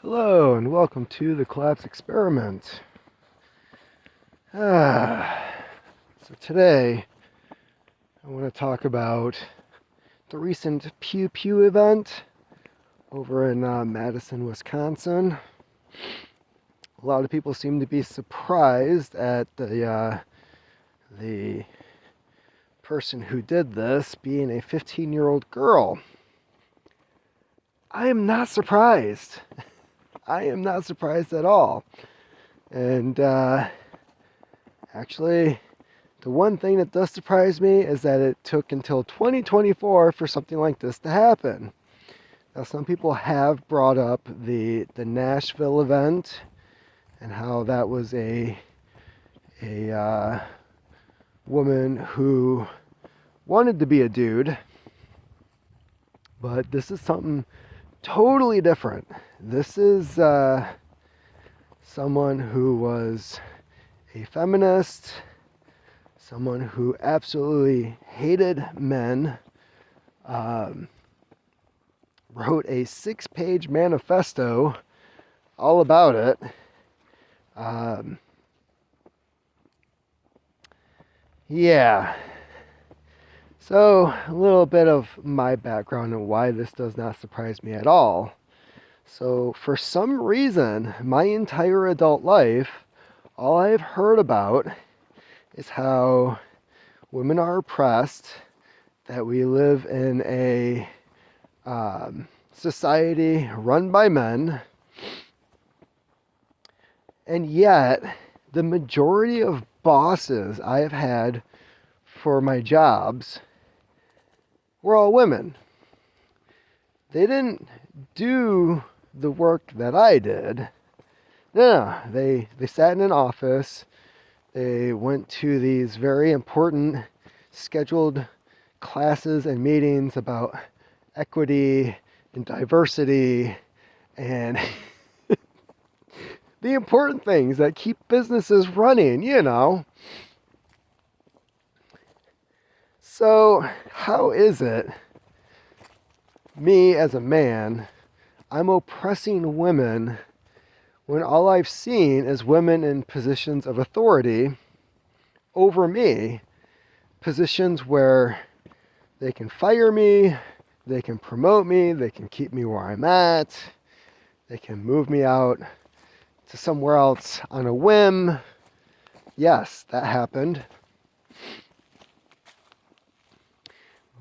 Hello and welcome to the Collapse Experiment. So today I want to talk about the recent Pew Pew event over in Madison, Wisconsin. A lot of people seem to be surprised at the person who did this being a 15-year-old girl. I am not surprised. I am not surprised at all. And actually, the one thing that does surprise me is that it took until 2024 for something like this to happen. Now, some people have brought up the Nashville event and how that was a woman who wanted to be a dude, but this is something totally different. This is someone who was a feminist, someone who absolutely hated men, wrote a 6-page manifesto all about it. So a little bit of my background and why this does not surprise me at all. So for some reason, my entire adult life, all I've heard about is how women are oppressed, that we live in a society run by men, and yet the majority of bosses I have had for my jobs were all women. They didn't do the work that I did. No, they sat in an office. They went to these very important scheduled classes and meetings about equity and diversity and the important things that keep businesses running, you know. So how is it me as a man, I'm oppressing women when all I've seen is women in positions of authority over me, positions where they can fire me, they can promote me, they can keep me where I'm at, they can move me out to somewhere else on a whim. Yes, that happened.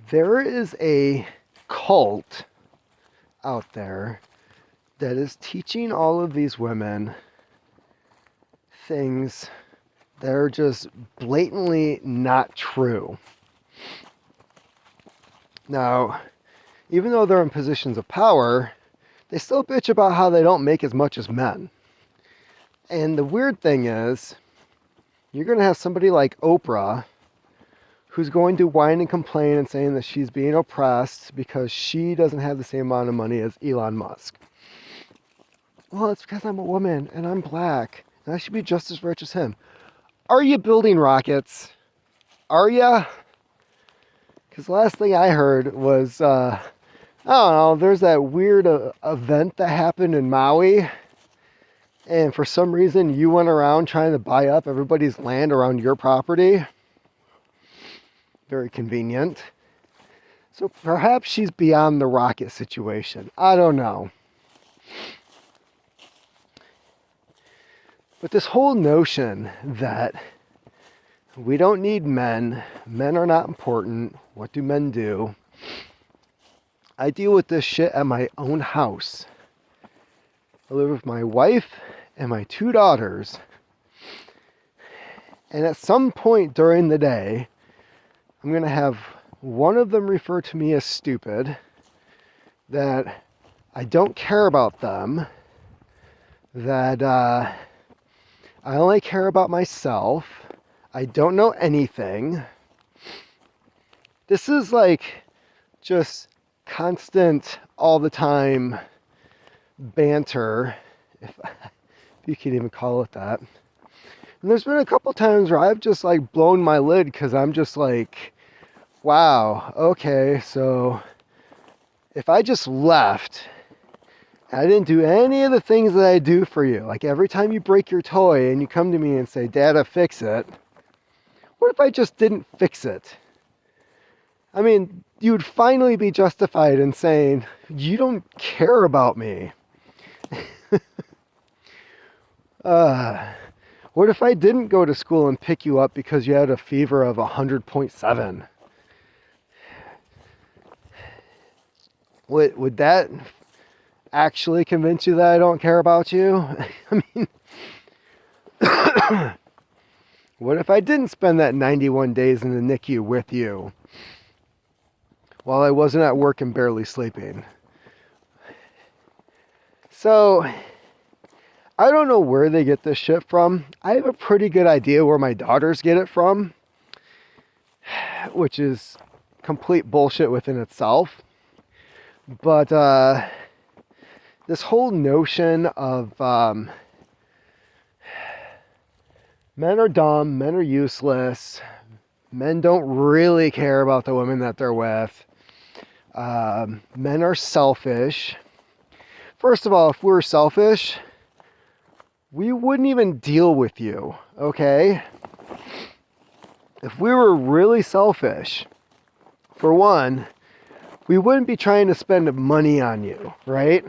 There is a cult out there that is teaching all of these women things that are just blatantly not true. Now, even though they're in positions of power, they still bitch about how they don't make as much as men. And the weird thing is, you're going to have somebody like Oprah who's going to whine and complain and saying that she's being oppressed because she doesn't have the same amount of money as Elon Musk. Well, it's because I'm a woman and I'm black and I should be just as rich as him. Are you building rockets? Are ya? Because the last thing I heard was, I don't know, there's that weird event that happened in Maui. And for some reason you went around trying to buy up everybody's land around your property. Very convenient. So perhaps she's beyond the rocket situation. I don't know. But this whole notion that we don't need men, men are not important, what do men do? I deal with this shit at my own house. I live with my wife and my 2 daughters. And at some point during the day, I'm going to have one of them refer to me as stupid, that I don't care about them, that I only care about myself, I don't know anything. This is like just constant, all the time banter, if you can even call it that. And there's been a couple times where I've just like blown my lid because I'm just like, wow, okay, so if I just left I didn't do any of the things that I do for you. Like every time you break your toy and you come to me and say, Dada, fix it. What if I just didn't fix it? I mean, you would finally be justified in saying, you don't care about me. What if I didn't go to school and pick you up because you had a fever of 100.7? Would that actually convince you that I don't care about you? I mean, what if I didn't spend that 91 days in the NICU with you while I wasn't at work and barely sleeping? So, I don't know where they get this shit from. I have a pretty good idea where my daughters get it from, which is complete bullshit within itself. But this whole notion of men are dumb, men are useless, men don't really care about the women that they're with, men are selfish. First of all, if we were selfish, we wouldn't even deal with you, okay? If we were really selfish, for one, we wouldn't be trying to spend money on you, right?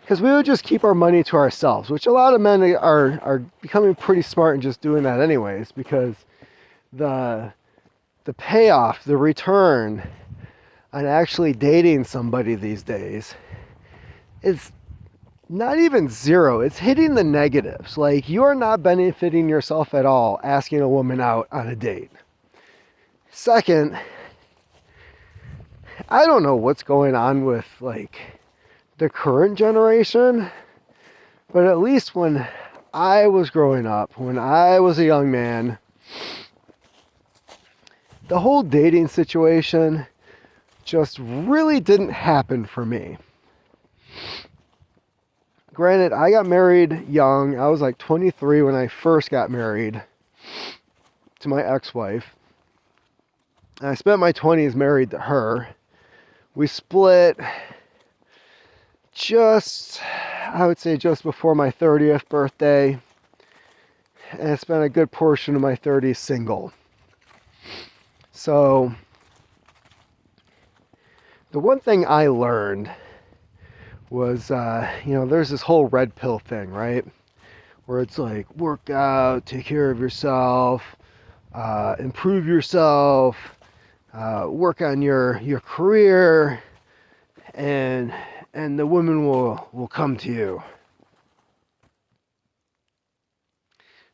Because we would just keep our money to ourselves, which a lot of men are becoming pretty smart in just doing that anyways, because the payoff, the return on actually dating somebody these days is not even zero. It's hitting the negatives. Like, you are not benefiting yourself at all asking a woman out on a date. Second, I don't know what's going on with like the current generation, but at least when I was growing up, when I was a young man, the whole dating situation just really didn't happen for me. Granted, I got married young. I was like 23 when I first got married to my ex-wife. And I spent my 20s married to her. We split I would say just before my 30th birthday. And I spent a good portion of my 30s single. So, the one thing I learned was, there's this whole red pill thing, right? Where it's like, work out, take care of yourself, improve yourself, work on your career, and the women will come to you.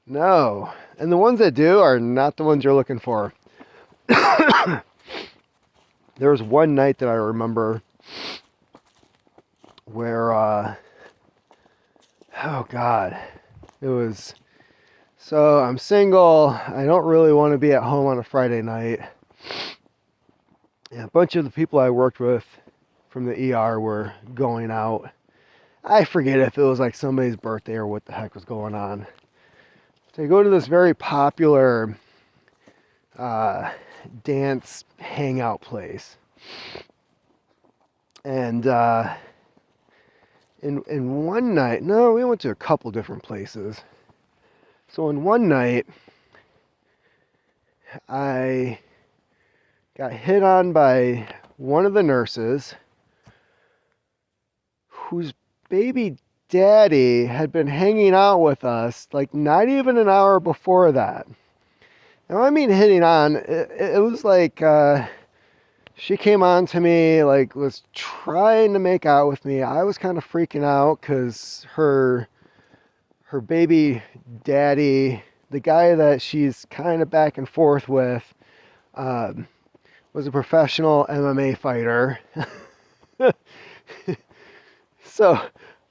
No. And the ones that do are not the ones you're looking for. There was one night that I remember where, oh God, it was, so I'm single, I don't really want to be at home on a Friday night. And a bunch of the people I worked with from the ER were going out. I forget if it was like somebody's birthday or what the heck was going on. So I go to this very popular dance hangout place. And in one night, no, we went to a couple different places. So in one night, I got hit on by one of the nurses whose baby daddy had been hanging out with us like not even an hour before that. Now I mean hitting on, it was like she came on to me, like was trying to make out with me. I was kind of freaking out because her baby daddy, the guy that she's kind of back and forth with, was a professional MMA fighter. So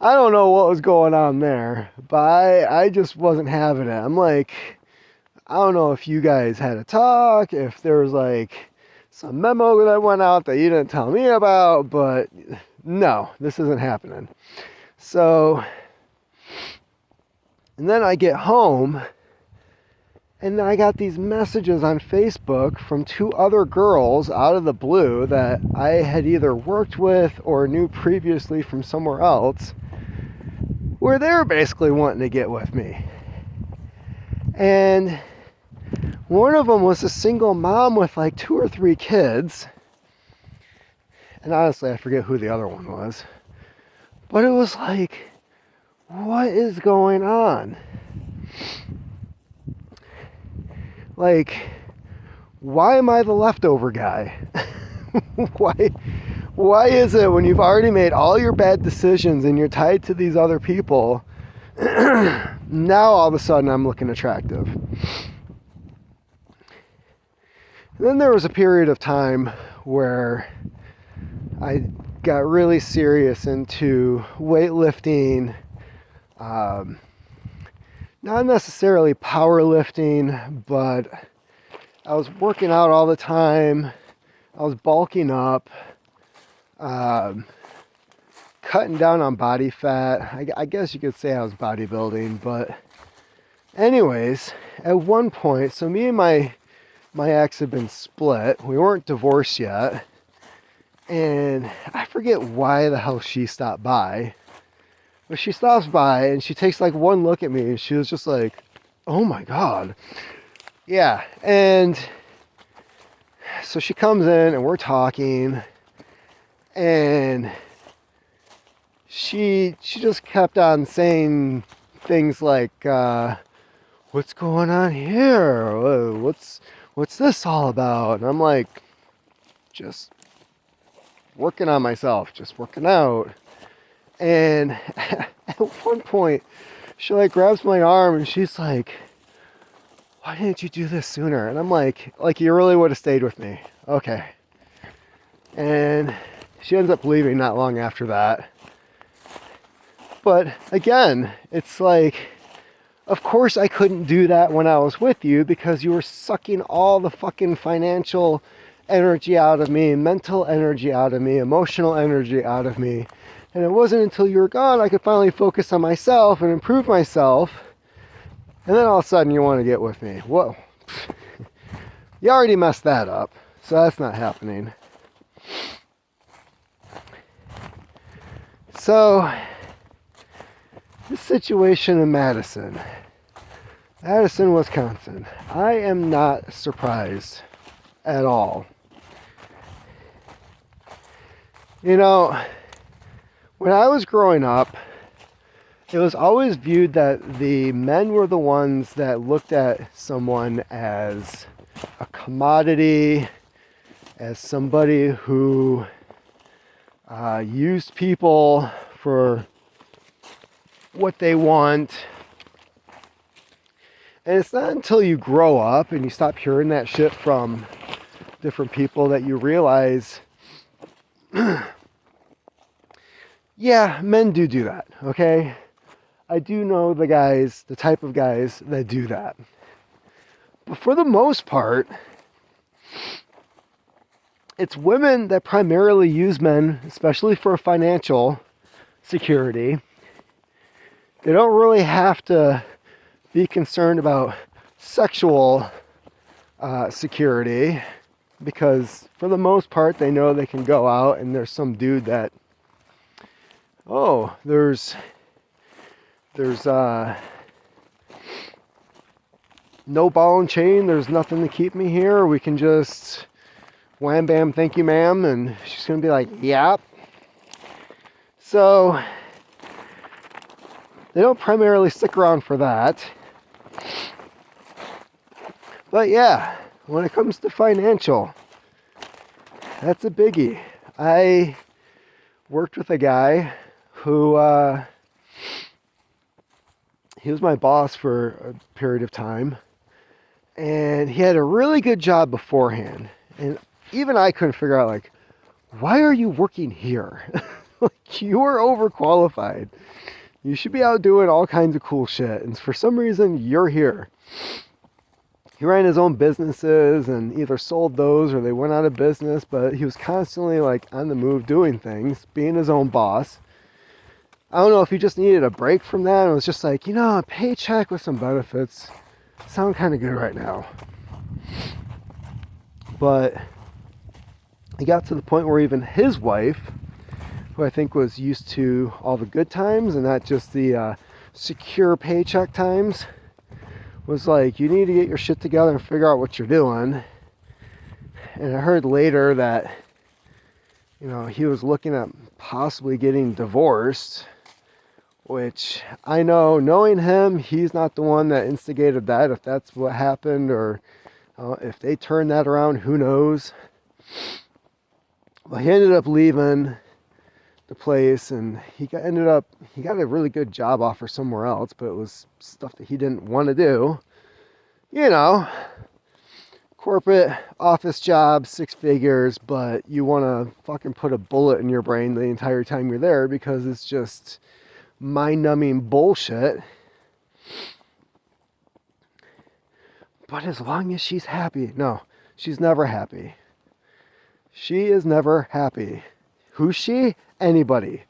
I don't know what was going on there, but I just wasn't having it. I'm like, I don't know if you guys had a talk, if there was like some memo that went out that you didn't tell me about, but no, this isn't happening. So, and then I get home And then I got these messages on Facebook from two other girls out of the blue that I had either worked with or knew previously from somewhere else, where they were basically wanting to get with me. And one of them was a single mom with like 2 or 3 kids. And honestly, I forget who the other one was. But it was like, what is going on? Like, why am I the leftover guy? Why is it when you've already made all your bad decisions and you're tied to these other people, now all of a sudden I'm looking attractive? And then there was a period of time where I got really serious into weightlifting, not necessarily powerlifting, but I was working out all the time. I was bulking up, cutting down on body fat. I guess you could say I was bodybuilding, but anyways, at one point, so me and my ex had been split. We weren't divorced yet. And I forget why the hell she stopped by. But she stops by and she takes like one look at me and she was just like, oh my God. Yeah. And so she comes in and we're talking and she just kept on saying things like, what's going on here? What's this all about? And I'm like, just working on myself, just working out. And at one point, she like grabs my arm and she's like, why didn't you do this sooner? And I'm like you really would have stayed with me. Okay. And she ends up leaving not long after that. But again, it's like, of course I couldn't do that when I was with you because you were sucking all the fucking financial energy out of me, mental energy out of me, emotional energy out of me. And it wasn't until you were gone I could finally focus on myself and improve myself. And then all of a sudden you want to get with me. Whoa. You already messed that up. So that's not happening. So, this situation in Madison, Wisconsin, I am not surprised at all. You know, when I was growing up, it was always viewed that the men were the ones that looked at someone as a commodity, as somebody who used people for what they want. And it's not until you grow up and you stop hearing that shit from different people that you realize, yeah, men do that, okay? I do know the type of guys that do that. But for the most part, it's women that primarily use men, especially for financial security. They don't really have to be concerned about sexual security because for the most part they know they can go out and there's some dude that, oh, there's no ball and chain, there's nothing to keep me here, we can just wham bam thank you ma'am, and she's gonna be like, yep. So they don't primarily stick around for that. But yeah, when it comes to financial, that's a biggie. I worked with a guy who he was my boss for a period of time, and he had a really good job beforehand, and even I couldn't figure out, like, why are you working here? Like, you are overqualified. You should be out doing all kinds of cool shit, and for some reason you're here. He ran his own businesses and either sold those or they went out of business, but he was constantly like on the move doing things, being his own boss. I don't know if he just needed a break from that. It was just like, a paycheck with some benefits sound kind of good right now. But he got to the point where even his wife, who I think was used to all the good times and not just the secure paycheck times, was like, you need to get your shit together and figure out what you're doing. And I heard later that, you know, he was looking at possibly getting divorced, which I know, knowing him, he's not the one that instigated that. If that's what happened, or if they turned that around, who knows. Well, he ended up leaving the place, and he got a really good job offer somewhere else, but it was stuff that he didn't want to do. You know, corporate office job, 6 figures, but you want to fucking put a bullet in your brain the entire time you're there because it's just mind-numbing bullshit. But as long as she's happy. No, she's never happy. She is never happy. Who's she? Anybody.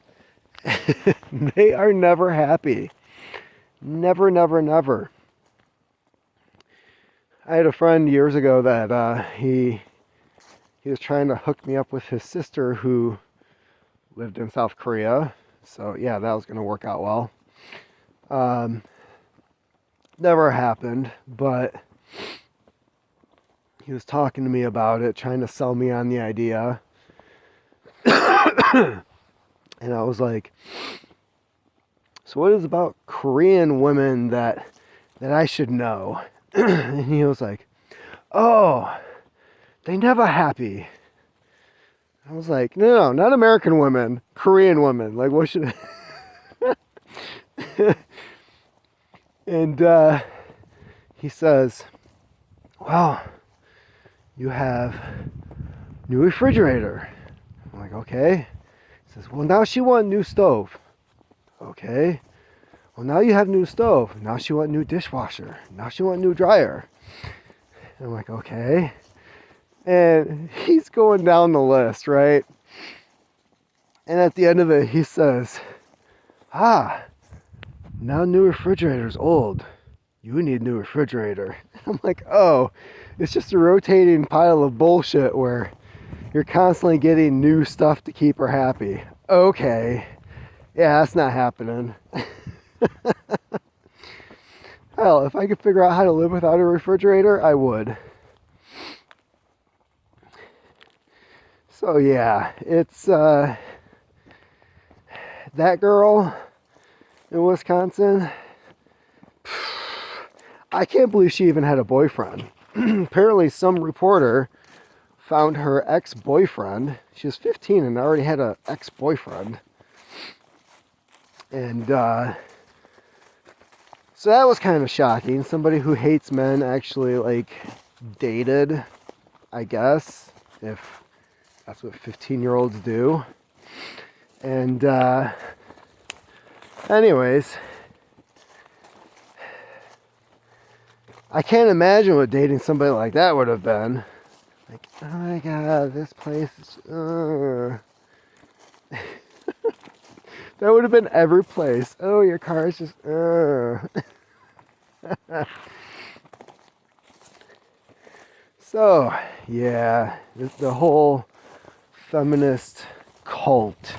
They are never happy. Never, never, never. I had a friend years ago that he was trying to hook me up with his sister who lived in South Korea. So yeah, that was going to work out well. Never happened, but he was talking to me about it, trying to sell me on the idea. And I was like, so what is about Korean women that I should know? And he was like, oh, they never happy. I was like, no, not American women, Korean women. Like, what should And he says, well, you have new refrigerator. I'm like, okay. He says, well, now she want new stove. Okay. Well, now you have new stove. Now she want new dishwasher. Now she want new dryer. And I'm like, okay. And he's going down the list, right? And at the end of it, he says, now new refrigerator's old. You need new refrigerator. I'm like, oh, it's just a rotating pile of bullshit where you're constantly getting new stuff to keep her happy. Okay. Yeah, that's not happening. Hell, if I could figure out how to live without a refrigerator, I would. So yeah, it's that girl in Wisconsin. I can't believe she even had a boyfriend. Apparently some reporter found her ex-boyfriend. She was 15 and already had an ex-boyfriend. And so that was kind of shocking. Somebody who hates men actually like dated, I guess, if that's what 15-year-olds do. And anyways, I can't imagine what dating somebody like that would have been. Like, oh my god, this place is... That would have been every place. Oh, your car is just... So, yeah, the whole feminist cult.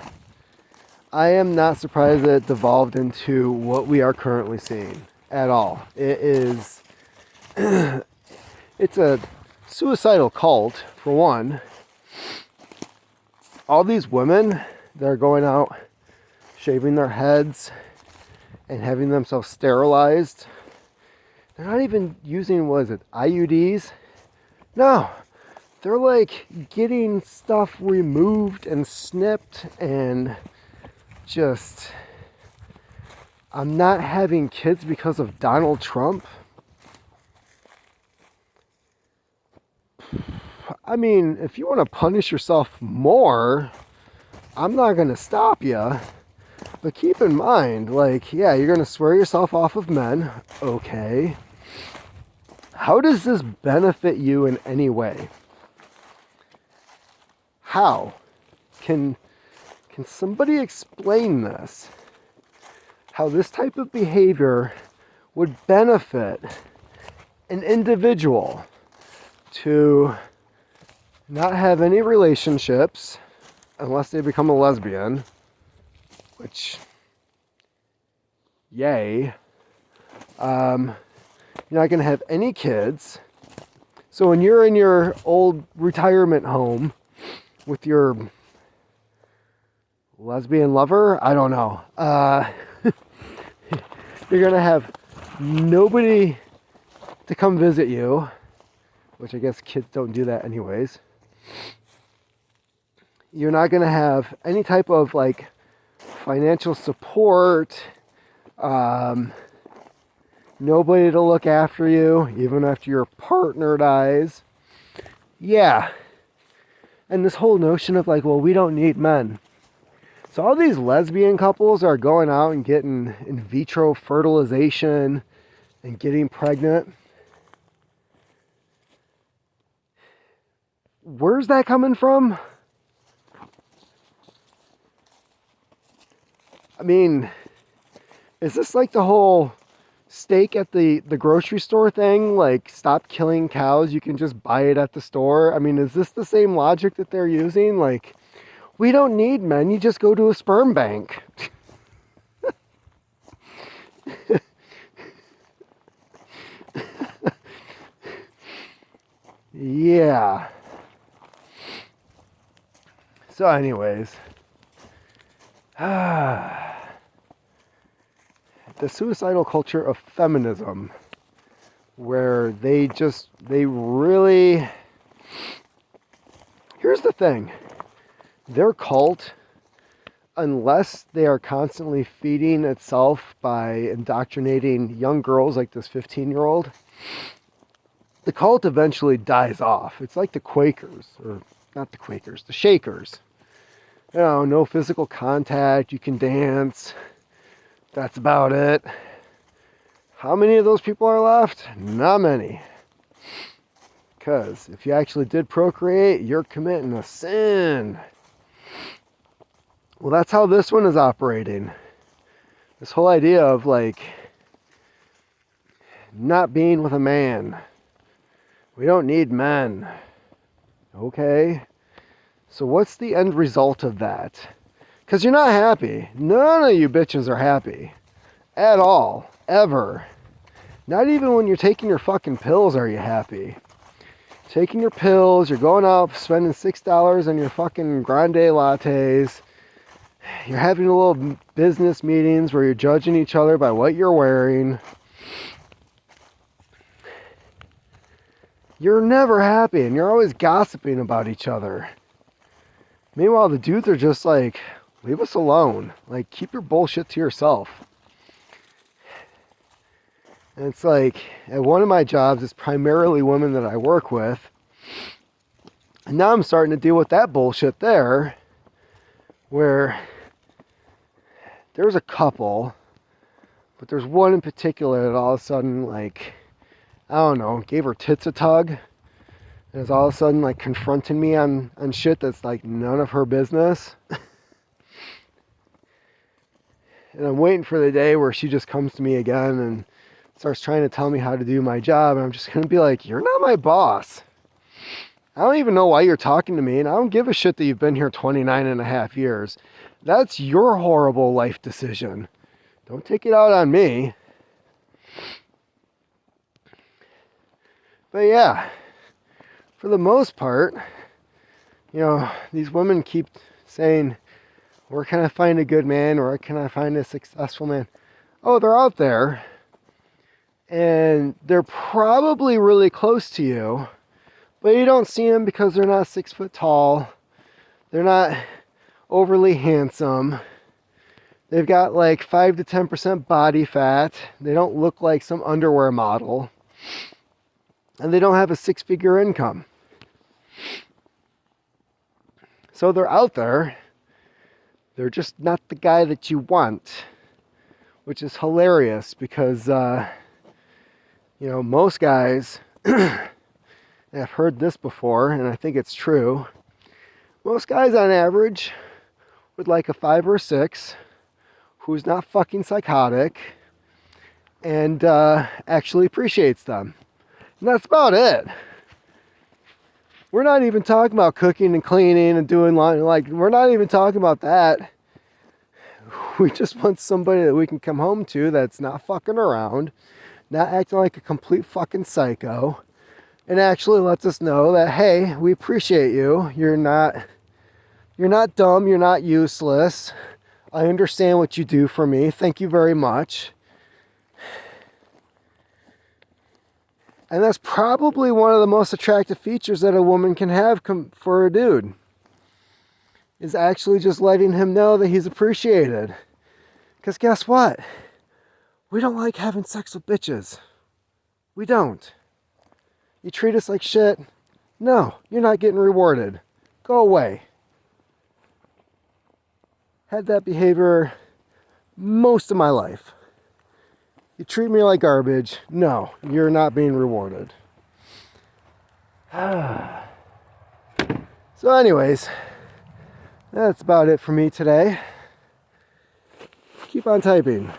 I am not surprised that it devolved into what we are currently seeing at all. It is... it's a suicidal cult, for one. All these women that are going out shaving their heads and having themselves sterilized, they're not even using, what is it, IUDs? No, they're like getting stuff removed and snipped and just, I'm not having kids because of Donald Trump. I mean, if you want to punish yourself more, I'm not going to stop you. But keep in mind, like, yeah, you're going to swear yourself off of men. Okay. How does this benefit you in any way? How? Can somebody explain this? How this type of behavior would benefit an individual to not have any relationships unless they become a lesbian, which, yay. You're not going to have any kids. So when you're in your old retirement home with your lesbian lover, I don't know, you're going to have nobody to come visit you, which I guess kids don't do that anyways. You're not going to have any type of like financial support, nobody to look after you, even after your partner dies. Yeah. And this whole notion of like, well, we don't need men. So all these lesbian couples are going out and getting in vitro fertilization and getting pregnant. Where's that coming from? I mean, is this like the whole steak at the grocery store thing? Like, stop killing cows, you can just buy it at the store. I mean, is this the same logic that they're using? Like, we don't need men, you just go to a sperm bank. Yeah. So anyways, the suicidal culture of feminism, where they really, here's the thing, their cult, unless they are constantly feeding itself by indoctrinating young girls like this 15-year-old, the cult eventually dies off. It's like the Quakers, or not the Quakers, the Shakers. You know, no physical contact, you can dance, that's about it. How many of those people are left? Not many. Because if you actually did procreate, you're committing a sin. Well, that's how this one is operating. This whole idea of like not being with a man. We don't need men. Okay. So what's the end result of that? Because you're not happy. None of you bitches are happy. At all. Ever. Not even when you're taking your fucking pills are you happy. Taking your pills, you're going out spending $6 on your fucking grande lattes. You're having little business meetings where you're judging each other by what you're wearing. You're never happy and you're always gossiping about each other. Meanwhile, the dudes are just like, leave us alone. Like, keep your bullshit to yourself. And it's like, at one of my jobs, it's primarily women that I work with. And now I'm starting to deal with that bullshit there, where there's a couple, but there's one in particular that all of a sudden, like, I don't know, gave her tits a tug. And is all of a sudden like confronting me on shit that's like none of her business. And I'm waiting for the day where she just comes to me again and starts trying to tell me how to do my job. And I'm just going to be like, you're not my boss. I don't even know why you're talking to me. And I don't give a shit that you've been here 29 and a half years. That's your horrible life decision. Don't take it out on me. But yeah. For the most part, you know, these women keep saying, where can I find a good man? Or where can I find a successful man? Oh, they're out there. And they're probably really close to you. But you don't see them because they're not 6 foot tall. They're not overly handsome. They've got like 5 to 10% body fat. They don't look like some underwear model. And they don't have a 6-figure income. So they're out there. They're just not the guy that you want. Which is hilarious because, you know, most guys, and I've heard this before and I think it's true. Most guys on average would like a 5 or 6 who's not fucking psychotic and actually appreciates them. And that's about it. We're not even talking about cooking and cleaning and doing laundry. Like, we're not even talking about that. We just want somebody that we can come home to that's not fucking around, not acting like a complete fucking psycho, and actually lets us know that, hey, we appreciate you. You're not dumb. You're not useless. I understand what you do for me. Thank you very much. And that's probably one of the most attractive features that a woman can have for a dude, is actually just letting him know that he's appreciated. Because guess what? We don't like having sex with bitches. We don't. You treat us like shit? No, you're not getting rewarded. Go away. Had that behavior most of my life. You treat me like garbage. No, you're not being rewarded. So anyways, that's about it for me today. Keep on typing.